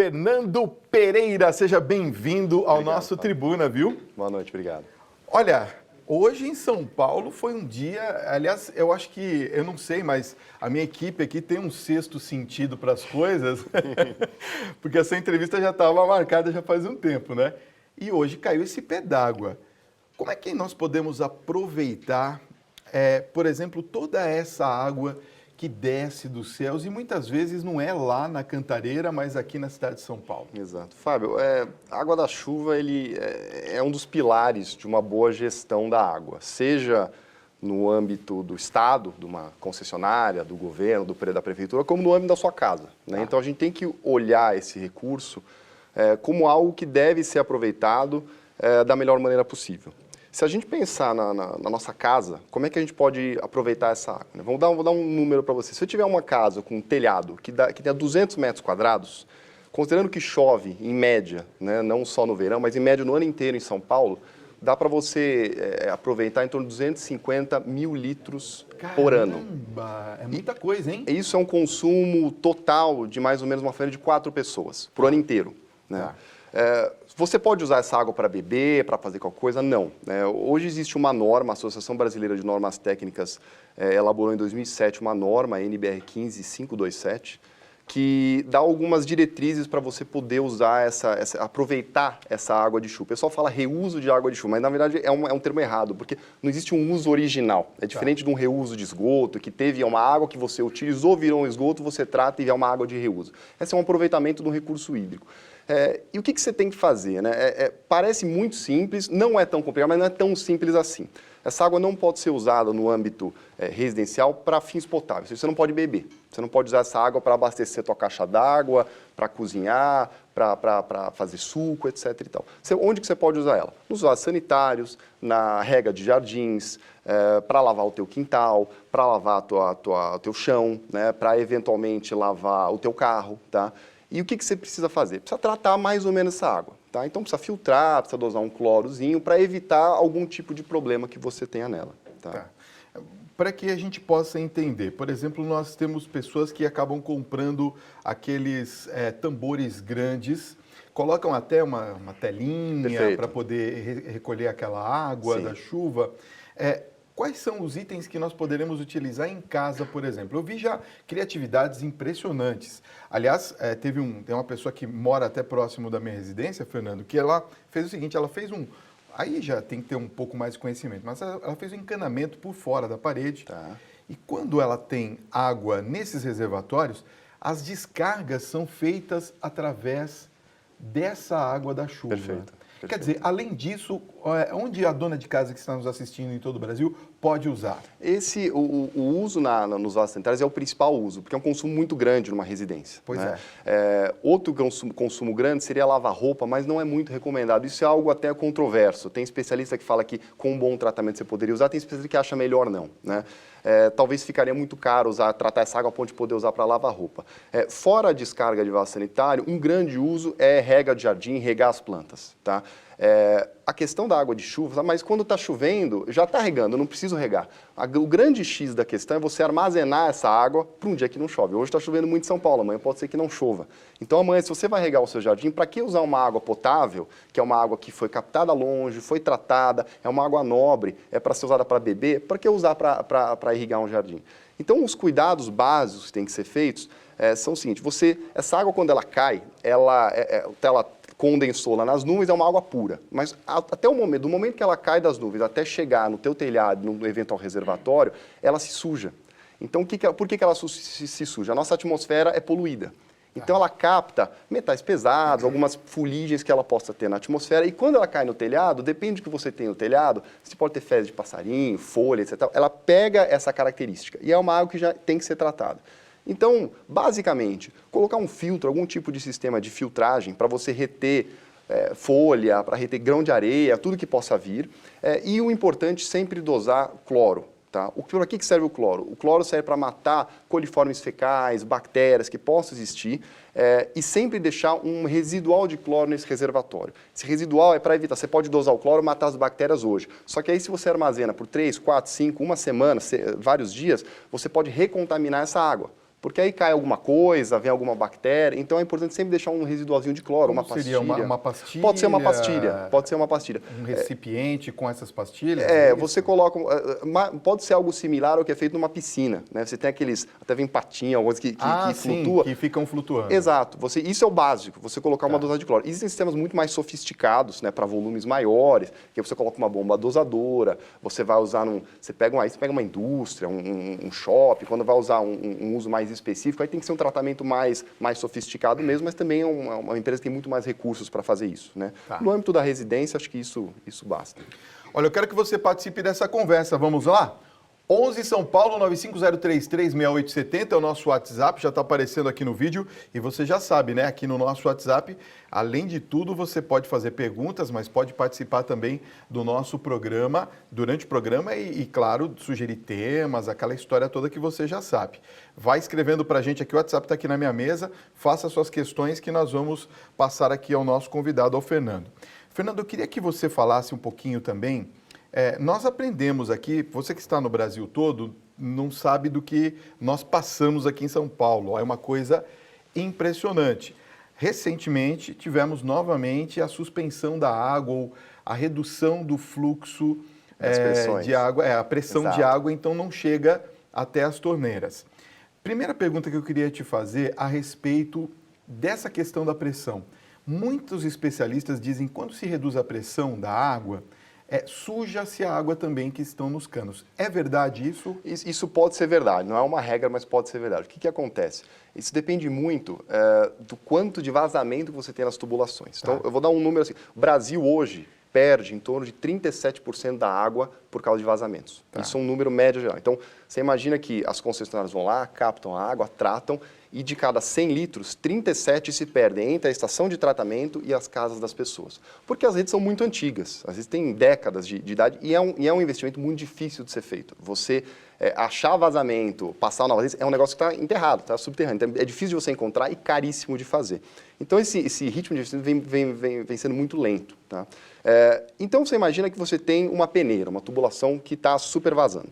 Fernando Pereira, seja bem-vindo ao nosso Tribuna, viu? Boa noite, obrigado. Olha, hoje em São Paulo foi um dia, aliás, eu acho que, eu não sei, mas a minha equipe aqui tem um sexto sentido para as coisas, porque essa entrevista já estava marcada já faz um tempo, né? E hoje caiu esse pé d'água. Como é que nós podemos aproveitar, por exemplo, toda essa água que desce dos céus e muitas vezes não é lá na Cantareira, mas aqui na cidade de São Paulo? Exato. Fábio, a água da chuva ele é um dos pilares de uma boa gestão da água, seja no âmbito do Estado, de uma concessionária, do governo, da prefeitura, como no âmbito da sua casa, né? Então a gente tem que olhar esse recurso como algo que deve ser aproveitado da melhor maneira possível. Se a gente pensar na nossa casa, como é que a gente pode aproveitar essa água, né? Vou dar um número para você. Se eu tiver uma casa com um telhado que tenha 200 metros quadrados, considerando que chove em média, né, não só no verão, mas em média no ano inteiro em São Paulo, dá para você aproveitar em torno de 250 mil litros por ano. Caramba, é muita coisa, hein? Isso é um consumo total de mais ou menos uma família de 4 pessoas, por ano inteiro, né? Você pode usar essa água para beber, para fazer qualquer coisa? Não, né? Hoje existe uma norma, a Associação Brasileira de Normas Técnicas elaborou em 2007 uma norma, a NBR 15527, que dá algumas diretrizes para você poder usar aproveitar essa água de chuva. O pessoal fala reuso de água de chuva, mas na verdade é um termo errado, porque não existe um uso original. É diferente de um reuso de esgoto, que teve uma água que você utilizou, virou um esgoto, você trata e é uma água de reuso. Esse é um aproveitamento do recurso hídrico. E o que você tem que fazer, né? Parece muito simples, não é tão complicado, mas não é tão simples assim. Essa água não pode ser usada no âmbito residencial para fins potáveis. Você não pode beber. Você não pode usar essa água para abastecer tua caixa d'água, para cozinhar, para fazer suco, etc. E tal. Onde que você pode usar ela? Nos vasos sanitários, na rega de jardins, para lavar o teu quintal, para lavar o teu chão, né? Para eventualmente lavar o teu carro, tá? E o que você precisa fazer? Precisa tratar mais ou menos essa água, tá? Então precisa filtrar, precisa dosar um clorozinho para evitar algum tipo de problema que você tenha nela, tá? Para que a gente possa entender, por exemplo, nós temos pessoas que acabam comprando aqueles tambores grandes, colocam até uma telinha para poder recolher aquela água da chuva. Quais são os itens que nós poderemos utilizar em casa, por exemplo? Eu vi já criatividades impressionantes. Aliás, tem uma pessoa que mora até próximo da minha residência, Fernando, que ela fez o seguinte, ela fez aí já tem que ter um pouco mais de conhecimento, mas ela fez um encanamento por fora da parede. Tá. E quando ela tem água nesses reservatórios, as descargas são feitas através dessa água da chuva. Perfeito. Quer dizer, além disso, onde a dona de casa que está nos assistindo em todo o Brasil pode usar? O uso nos vasos sanitários é o principal uso, porque é um consumo muito grande numa residência. Pois né? Outro consumo grande seria lavar roupa, mas não é muito recomendado. Isso é algo até controverso. Tem especialista que fala que com um bom tratamento você poderia usar, tem especialista que acha melhor não, né? Talvez ficaria muito caro tratar essa água a ponto de poder usar para lavar roupa. Fora a descarga de vaso sanitário, um grande uso é rega de jardim, regar as plantas, tá? A questão da água de chuva, mas quando está chovendo, já está regando, eu não preciso regar. O grande X da questão é você armazenar essa água para um dia que não chove. Hoje está chovendo muito em São Paulo, amanhã pode ser que não chova. Então amanhã, se você vai regar o seu jardim, para que usar uma água potável, que é uma água que foi captada longe, foi tratada, é uma água nobre, é para ser usada para beber, para que usar para irrigar um jardim? Então os cuidados básicos que têm que ser feitos são o seguinte, essa água quando ela cai, ela condensou lá nas nuvens, é uma água pura. Mas até do momento que ela cai das nuvens até chegar no teu telhado, no eventual reservatório, ela se suja. Então, por que ela se suja? A nossa atmosfera é poluída. Então, ela capta metais pesados, algumas fuligens que ela possa ter na atmosfera. E quando ela cai no telhado, depende do que você tem no telhado, você pode ter fezes de passarinho, folhas, etc. Ela pega essa característica. E é uma água que já tem que ser tratada. Então, basicamente, colocar um filtro, algum tipo de sistema de filtragem para você reter folha, para reter grão de areia, tudo que possa vir. E o importante, sempre dosar cloro. Tá? Para que serve o cloro? O cloro serve para matar coliformes fecais, bactérias que possam existir e sempre deixar um residual de cloro nesse reservatório. Esse residual é para evitar, você pode dosar o cloro e matar as bactérias hoje. Só que aí se você armazena por 3, 4, 5, uma semana, vários dias, você pode recontaminar essa água. Porque aí cai alguma coisa, vem alguma bactéria, então é importante sempre deixar um residualzinho de cloro, uma pastilha. Seria uma pastilha? Pode ser uma pastilha, pode ser uma pastilha. Um recipiente com essas pastilhas? Você coloca, pode ser algo similar ao que é feito numa piscina, né? Você tem aqueles, até vem patinha, algumas que flutuam. Que ficam flutuando. Exato, isso é o básico, você colocar uma dosagem de cloro. Existem sistemas muito mais sofisticados, né, para volumes maiores, que você coloca uma bomba dosadora, você vai usar, você pega uma indústria, um shopping, quando vai usar um uso mais específico, aí tem que ser um tratamento mais sofisticado mesmo, mas também é uma empresa que tem muito mais recursos para fazer isso, né? No âmbito da residência, acho que isso basta. Olha, eu quero que você participe dessa conversa, vamos lá? 11 São Paulo, 950336870 é o nosso WhatsApp, já está aparecendo aqui no vídeo e você já sabe, né? Aqui no nosso WhatsApp, além de tudo, você pode fazer perguntas, mas pode participar também do nosso programa, durante o programa e claro, sugerir temas, aquela história toda que você já sabe. Vai escrevendo para a gente aqui, o WhatsApp está aqui na minha mesa, faça suas questões que nós vamos passar aqui ao nosso convidado, ao Fernando. Fernando, eu queria que você falasse um pouquinho também. Nós aprendemos aqui, você que está no Brasil todo, não sabe do que nós passamos aqui em São Paulo. É uma coisa impressionante. Recentemente, tivemos novamente a suspensão da água, ou a redução do fluxo de água, a pressão Exato. De água, então não chega até as torneiras. Primeira pergunta que eu queria te fazer a respeito dessa questão da pressão. Muitos especialistas dizem que quando se reduz a pressão da água, suja-se a água também que estão nos canos. É verdade isso? Isso pode ser verdade, não é uma regra, mas pode ser verdade. O que acontece? Isso depende muito do quanto de vazamento você tem nas tubulações. Então, eu vou dar um número assim. O Brasil hoje perde em torno de 37% da água por causa de vazamentos. Isso é um número médio geral. Então, você imagina que as concessionárias vão lá, captam a água, tratam, e de cada 100 litros, 37 se perdem entre a estação de tratamento e as casas das pessoas. Porque as redes são muito antigas, às vezes tem décadas de idade, e é um investimento muito difícil de ser feito. Você achar vazamento, passar novas redes, é um negócio que está enterrado, está subterrâneo. Então, é difícil de você encontrar e caríssimo de fazer. Então, esse ritmo de investimento vem sendo muito lento. Tá? Então, você imagina que você tem uma peneira, uma tubulação que está super vazando.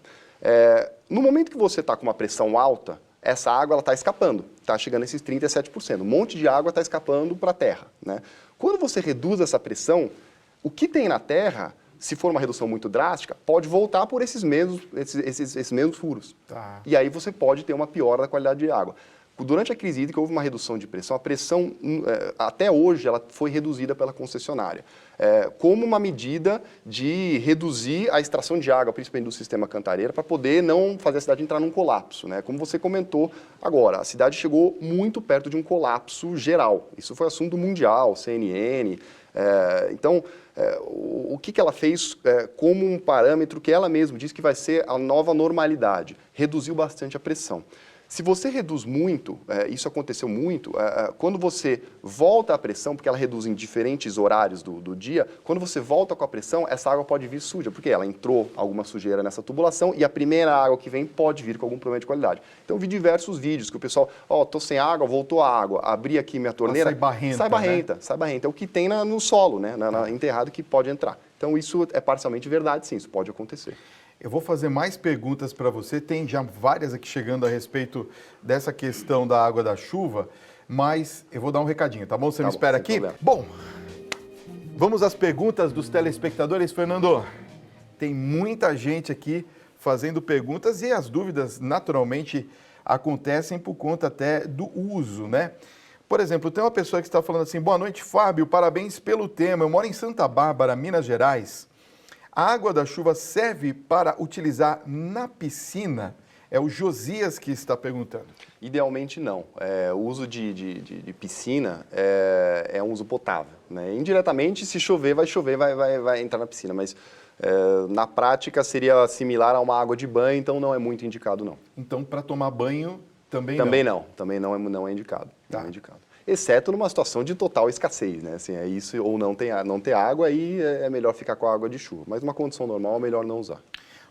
No momento que você está com uma pressão alta, essa água está escapando, está chegando a esses 37%. Um monte de água está escapando para a terra. Né? Quando você reduz essa pressão, o que tem na terra, se for uma redução muito drástica, pode voltar por esses mesmos furos. Tá. E aí você pode ter uma piora da qualidade de água. Durante a crise hídrica houve uma redução de pressão, a pressão até hoje ela foi reduzida pela concessionária, como uma medida de reduzir a extração de água, principalmente do sistema Cantareira, para poder não fazer a cidade entrar num colapso. Né? Como você comentou agora, a cidade chegou muito perto de um colapso geral. Isso foi assunto mundial, CNN. Então, o que ela fez como um parâmetro que ela mesma diz que vai ser a nova normalidade? Reduziu bastante a pressão. Se você reduz muito, isso aconteceu muito, quando você volta a pressão, porque ela reduz em diferentes horários do dia, quando você volta com a pressão, essa água pode vir suja, porque ela entrou alguma sujeira nessa tubulação e a primeira água que vem pode vir com algum problema de qualidade. Então, eu vi diversos vídeos que o pessoal, tô sem água, voltou a água, abri aqui minha torneira, sai barrenta, sai barrenta. É o que tem no solo, né, enterrado que pode entrar. Então, isso é parcialmente verdade, sim, isso pode acontecer. Eu vou fazer mais perguntas para você, tem já várias aqui chegando a respeito dessa questão da água da chuva, mas eu vou dar um recadinho, tá bom? Você me espera aqui? Problema. Bom, vamos às perguntas dos telespectadores, Fernando. Tem muita gente aqui fazendo perguntas e as dúvidas, naturalmente, acontecem por conta até do uso, né? Por exemplo, tem uma pessoa que está falando assim, boa noite, Fábio, parabéns pelo tema, eu moro em Santa Bárbara, Minas Gerais. A água da chuva serve para utilizar na piscina? É o Josias que está perguntando. Idealmente não. O uso de piscina é um uso potável. Né? Indiretamente, se chover, vai entrar na piscina. Mas na prática seria similar a uma água de banho, então não é muito indicado não. Então para tomar banho também não? Também não é indicado. Tá. Não é indicado. Exceto numa situação de total escassez, né? Assim, isso ou não ter água, aí é melhor ficar com a água de chuva. Mas numa condição normal é melhor não usar.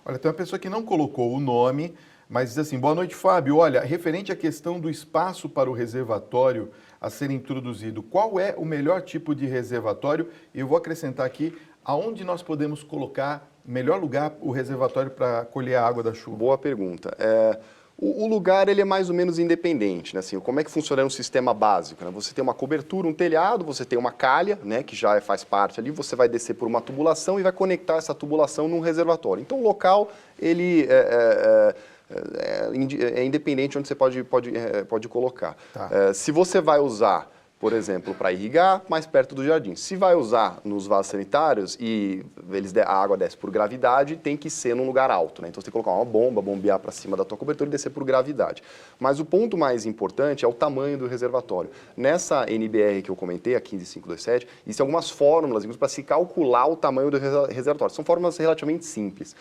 Olha, tem uma pessoa que não colocou o nome, mas diz assim, boa noite, Fábio. Olha, referente à questão do espaço para o reservatório a ser introduzido, qual é o melhor tipo de reservatório? E eu vou acrescentar aqui, aonde nós podemos colocar, melhor lugar, o reservatório para colher a água da chuva? Boa pergunta. O lugar ele é mais ou menos independente, né? Assim, como é que funciona um sistema básico? Né? Você tem uma cobertura, um telhado, você tem uma calha, né, que já faz parte ali, você vai descer por uma tubulação e vai conectar essa tubulação num reservatório. Então o local ele é independente onde você pode colocar. Tá. Se você vai usar, por exemplo, para irrigar, mais perto do jardim. Se vai usar nos vasos sanitários e a água desce por gravidade, tem que ser num lugar alto, né? Então você tem que colocar uma bomba, bombear para cima da tua cobertura e descer por gravidade. Mas o ponto mais importante é o tamanho do reservatório. Nessa NBR que eu comentei, a 15527, existem algumas fórmulas para se calcular o tamanho do reservatório. São fórmulas relativamente simples.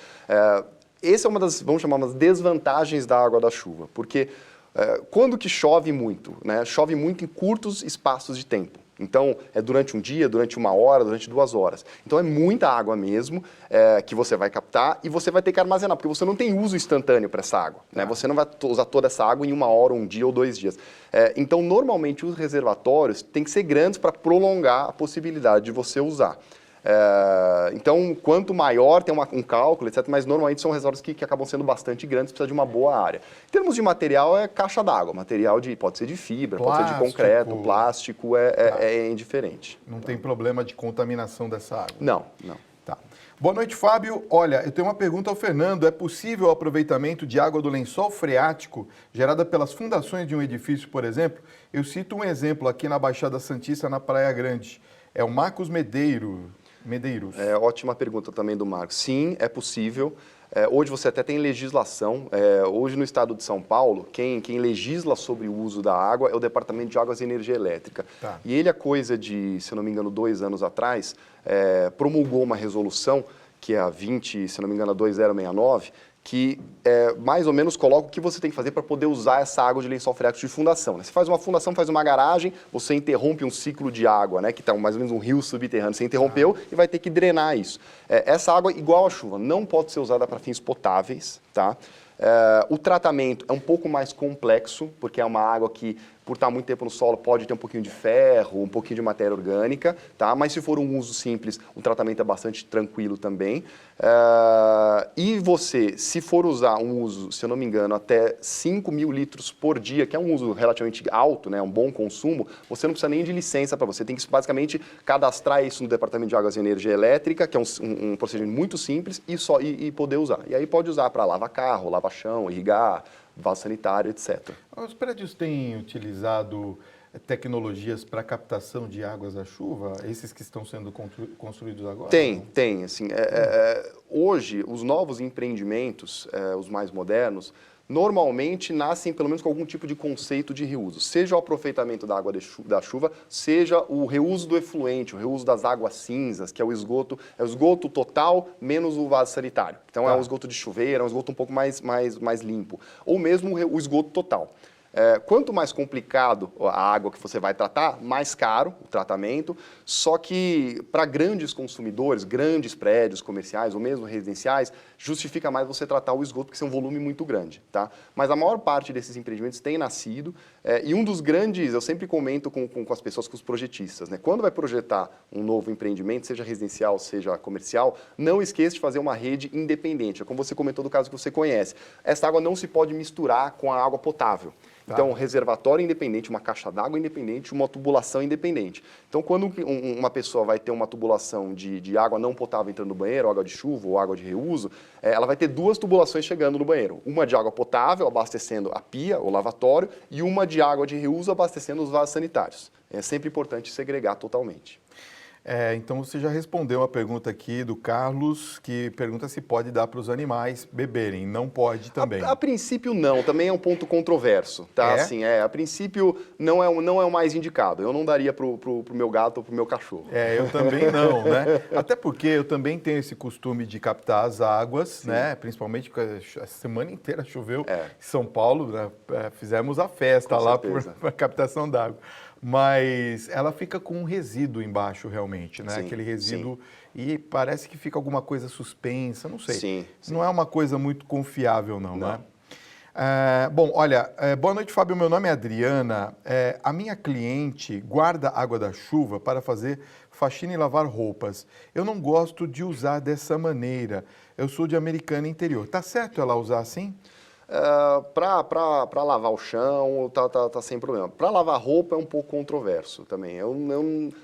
Essa é uma das, vamos chamar, umas desvantagens da água da chuva, porque quando que chove muito, né? Chove muito em curtos espaços de tempo. Então, é durante um dia, durante 1 hora, durante 2 horas. Então, é muita água mesmo que você vai captar e você vai ter que armazenar, porque você não tem uso instantâneo para essa água. Né? Você não vai usar toda essa água em 1 hora, 1 dia ou 2 dias. Então, normalmente, os reservatórios têm que ser grandes para prolongar a possibilidade de você usar. Então, quanto maior, tem um cálculo, etc., mas normalmente são reservatórios que acabam sendo bastante grandes, precisa de uma boa área. Em termos de material, é caixa d'água. Material pode ser de fibra, Plástico, pode ser de concreto, plástico, é indiferente. Não tem problema de contaminação dessa água? Não. Tá. Boa noite, Fábio. Olha, eu tenho uma pergunta ao Fernando. É possível o aproveitamento de água do lençol freático gerada pelas fundações de um edifício, por exemplo? Eu cito um exemplo aqui na Baixada Santista, na Praia Grande. É o Marcos Medeiros. Ótima pergunta também do Marcos. Sim, é possível. Hoje você até tem legislação. Hoje no estado de São Paulo, quem legisla sobre o uso da água é o Departamento de Águas e Energia Elétrica. Tá. E ele, há coisa de, se não me engano, 2 anos atrás, promulgou uma resolução, que é a 20, se não me engano, 2069, que mais ou menos coloca o que você tem que fazer para poder usar essa água de lençol freático de fundação. Né? Você faz uma fundação, faz uma garagem, você interrompe um ciclo de água, né, que está mais ou menos um rio subterrâneo, você interrompeu e vai ter que drenar isso. Essa água, igual a chuva, não pode ser usada para fins potáveis, tá? O tratamento é um pouco mais complexo, porque é uma água que, por estar muito tempo no solo, pode ter um pouquinho de ferro, um pouquinho de matéria orgânica, tá? Mas se for um uso simples, o tratamento é bastante tranquilo também. E você, se for usar um uso, se eu não me engano, até 5.000 litros por dia, que é um uso relativamente alto, né, um bom consumo, você não precisa nem de licença para você. Tem que basicamente cadastrar isso no Departamento de Águas e Energia Elétrica, que é um procedimento muito simples, e poder usar. E aí pode usar para lavar carro, lavar chão, irrigar, vaso sanitário, etc. Os prédios têm utilizado tecnologias para captação de águas da chuva? Esses que estão sendo construídos agora? Tem. Assim, hoje, os novos empreendimentos, os mais modernos, normalmente nascem pelo menos com algum tipo de conceito de reuso. Seja o aproveitamento da água da chuva, seja o reuso do efluente, o reuso das águas cinzas, que é o esgoto total menos o vaso sanitário. Então é um esgoto de chuveiro, é um esgoto um pouco mais limpo. Ou mesmo o esgoto total. Quanto mais complicado a água que você vai tratar, mais caro o tratamento, só que para grandes consumidores, grandes prédios comerciais ou mesmo residenciais, justifica mais você tratar o esgoto, porque é um volume muito grande, tá? Mas a maior parte desses empreendimentos tem nascido, e um dos grandes, eu sempre comento com as pessoas, com os projetistas, né? Quando vai projetar um novo empreendimento, seja residencial, seja comercial, não esqueça de fazer uma rede independente, como você comentou do caso que você conhece. Essa água não se pode misturar com a água potável. Então, um reservatório independente, uma caixa d'água independente, uma tubulação independente. Então, quando uma pessoa vai ter uma tubulação de água não potável entrando no banheiro, água de chuva ou água de reuso, ela vai ter 2 tubulações chegando no banheiro. Uma de água potável, abastecendo a pia, o lavatório, e uma de água de reuso, abastecendo os vasos sanitários. É sempre importante segregar totalmente. Então você já respondeu a pergunta aqui do Carlos, que pergunta se pode dar para os animais beberem. Não pode também. A princípio não, também é um ponto controverso, tá? Assim, a princípio não é o mais indicado. Eu não daria pro meu gato ou pro meu cachorro. Eu também não, né? Até porque eu também tenho esse costume de captar as águas, sim, né? Principalmente porque a semana inteira choveu em São Paulo, né? Fizemos a festa lá por captação d'água. Mas ela fica com um resíduo embaixo, realmente, né? Sim, aquele resíduo, sim. E parece que fica alguma coisa suspensa, não sei. Sim. Não é uma coisa muito confiável, não. Né? Bom, olha, boa noite, Fábio. Meu nome é Adriana. A minha cliente guarda água da chuva para fazer faxina e lavar roupas. Eu não gosto de usar dessa maneira. Eu sou de Americana Interior. Tá certo ela usar assim? Para lavar o chão, tá sem problema. Para lavar roupa é um pouco controverso também. Eu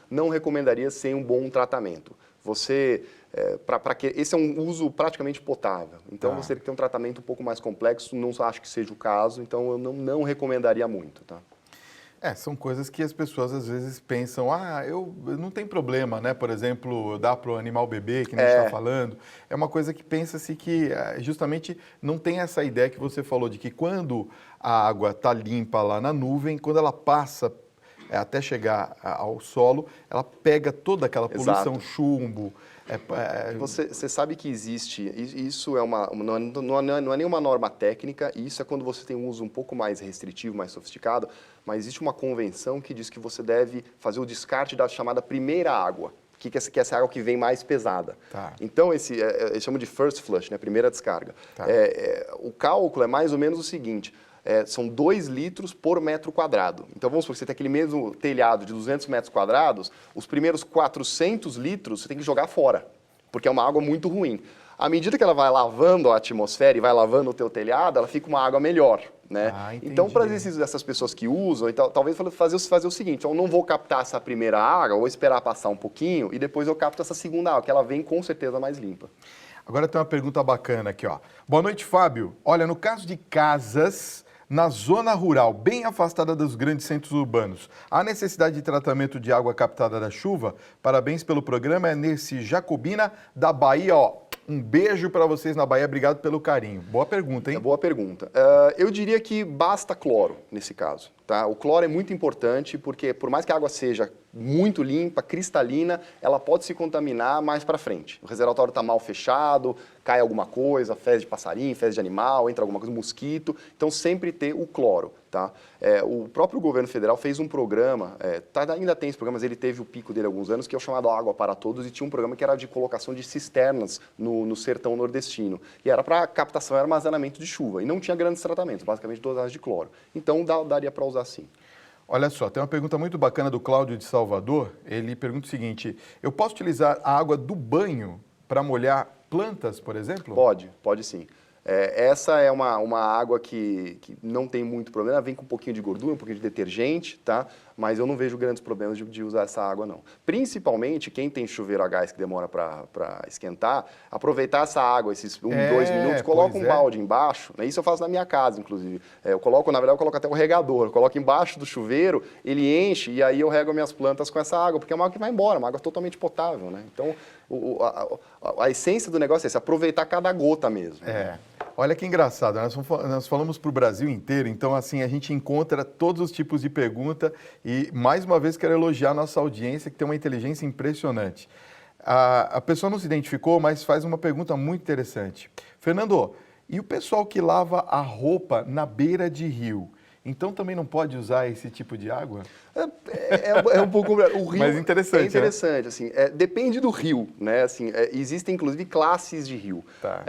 não recomendaria sem um bom tratamento. Esse é um uso praticamente potável. Então, você tem que ter um tratamento um pouco mais complexo, não acho que seja o caso, então eu não recomendaria muito, tá? São coisas que as pessoas às vezes pensam, eu não tem problema, né? Por exemplo, dar para o animal beber, que nem a gente está falando. É uma coisa que pensa-se que justamente não tem essa ideia que você falou, de que quando a água está limpa lá na nuvem, quando ela passa até chegar ao solo, ela pega toda aquela poluição, Exato. chumbo. Você sabe que existe, isso não é nenhuma norma técnica, isso é quando você tem um uso um pouco mais restritivo, mais sofisticado, mas existe uma convenção que diz que você deve fazer o descarte da chamada primeira água, que é essa água que vem mais pesada. Tá. Então, eles chamam de first flush, né, primeira descarga. Tá. O cálculo é mais ou menos o seguinte: são 2 litros por metro quadrado. Então, vamos supor que você tem aquele mesmo telhado de 200 metros quadrados, os primeiros 400 litros você tem que jogar fora, porque é uma água muito ruim. À medida que ela vai lavando a atmosfera e vai lavando o teu telhado, ela fica uma água melhor, né? Então, para essas pessoas que usam, então, talvez fazer o seguinte: eu não vou captar essa primeira água, vou esperar passar um pouquinho e depois eu capto essa segunda água, que ela vem com certeza mais limpa. Agora tem uma pergunta bacana aqui, ó. Boa noite, Fábio. Olha, no caso de casas na zona rural, bem afastada dos grandes centros urbanos, há necessidade de tratamento de água captada da chuva? Parabéns pelo programa, é nesse Jacobina da Bahia, ó. Um beijo para vocês na Bahia, obrigado pelo carinho. Boa pergunta, hein? Boa pergunta. Eu diria que basta cloro nesse caso. Tá? O cloro é muito importante porque, por mais que a água seja muito limpa, cristalina, ela pode se contaminar mais para frente. O reservatório está mal fechado, cai alguma coisa, fezes de passarinho, fezes de animal, entra alguma coisa, mosquito. Então, sempre ter o cloro. Tá? O próprio governo federal fez um programa, ainda tem esse programa, mas ele teve o pico dele há alguns anos, que é o chamado Água para Todos, e tinha um programa que era de colocação de cisternas no sertão nordestino. E era para captação e armazenamento de chuva. E não tinha grandes tratamentos, basicamente dosagens de cloro. Então, daria para usar sim. Olha só, tem uma pergunta muito bacana do Cláudio de Salvador. Ele pergunta o seguinte: eu posso utilizar a água do banho para molhar plantas, por exemplo? Pode sim. Essa é uma água que não tem muito problema, vem com um pouquinho de gordura, um pouquinho de detergente, tá? Mas eu não vejo grandes problemas de usar essa água, não. Principalmente quem tem chuveiro a gás que demora para esquentar, aproveitar essa água, esses 2 minutos, coloca um balde embaixo, né? Isso eu faço na minha casa, inclusive. Eu coloco até o regador, eu coloco embaixo do chuveiro, ele enche e aí eu rego minhas plantas com essa água, porque é uma água que vai embora, uma água totalmente potável, né? Então, a essência do negócio é esse, aproveitar cada gota mesmo. Olha que engraçado, nós falamos para o Brasil inteiro, então assim, a gente encontra todos os tipos de pergunta e, mais uma vez, quero elogiar a nossa audiência, que tem uma inteligência impressionante. A pessoa não se identificou, mas faz uma pergunta muito interessante. Fernando, e o pessoal que lava a roupa na beira de rio? Então também não pode usar esse tipo de água? É um pouco... O rio mas interessante, é interessante, né? Assim, depende do rio, né? Assim, existem, inclusive, classes de rio. Tá.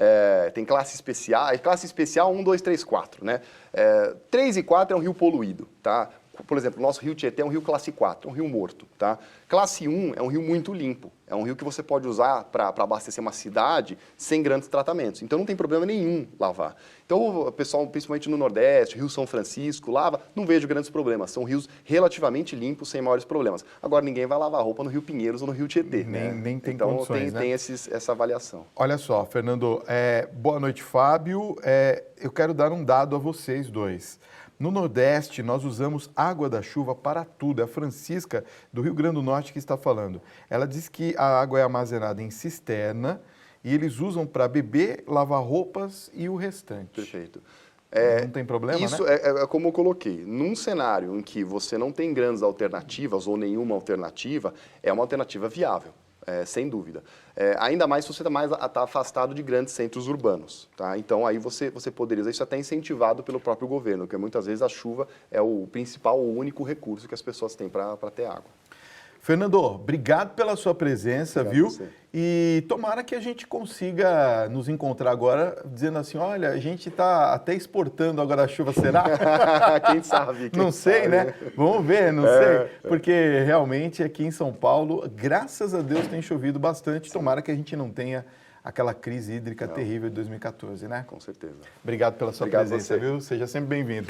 Tem classe especial 1, 2, 3, 4, né? 3 e 4 é um rio poluído, tá? Por exemplo, o nosso rio Tietê é um rio classe 4, é um rio morto, tá? Classe 1 é um rio muito limpo, é um rio que você pode usar para abastecer uma cidade sem grandes tratamentos. Então não tem problema nenhum lavar. Então o pessoal, principalmente no Nordeste, Rio São Francisco, lava, não vejo grandes problemas. São rios relativamente limpos, sem maiores problemas. Agora ninguém vai lavar roupa no Rio Pinheiros ou no Rio Tietê. Nem tem então, condições, né? Tem essa avaliação. Olha só, Fernando, boa noite, Fábio. Eu quero dar um dado a vocês dois. No Nordeste, nós usamos água da chuva para tudo. É a Francisca, do Rio Grande do Norte, que está falando. Ela diz que a água é armazenada em cisterna e eles usam para beber, lavar roupas e o restante. Perfeito. Não tem problema, isso, né? É como eu coloquei. Num cenário em que você não tem grandes alternativas ou nenhuma alternativa, é uma alternativa viável. Sem dúvida. Ainda mais se você está afastado de grandes centros urbanos. Tá? Então, aí você poderia usar isso até incentivado pelo próprio governo, porque muitas vezes a chuva é o principal ou único recurso que as pessoas têm para ter água. Fernando, obrigado pela sua presença, Obrigado, viu? E tomara que a gente consiga nos encontrar agora, dizendo assim, olha, a gente está até exportando agora a chuva, será? Quem sabe? Não sei, sabe, né? Vamos ver, não sei. Porque realmente aqui em São Paulo, graças a Deus, tem chovido bastante. Tomara que a gente não tenha aquela crise hídrica terrível de 2014, né? Com certeza. Obrigado pela sua presença, viu? Seja sempre bem-vindo.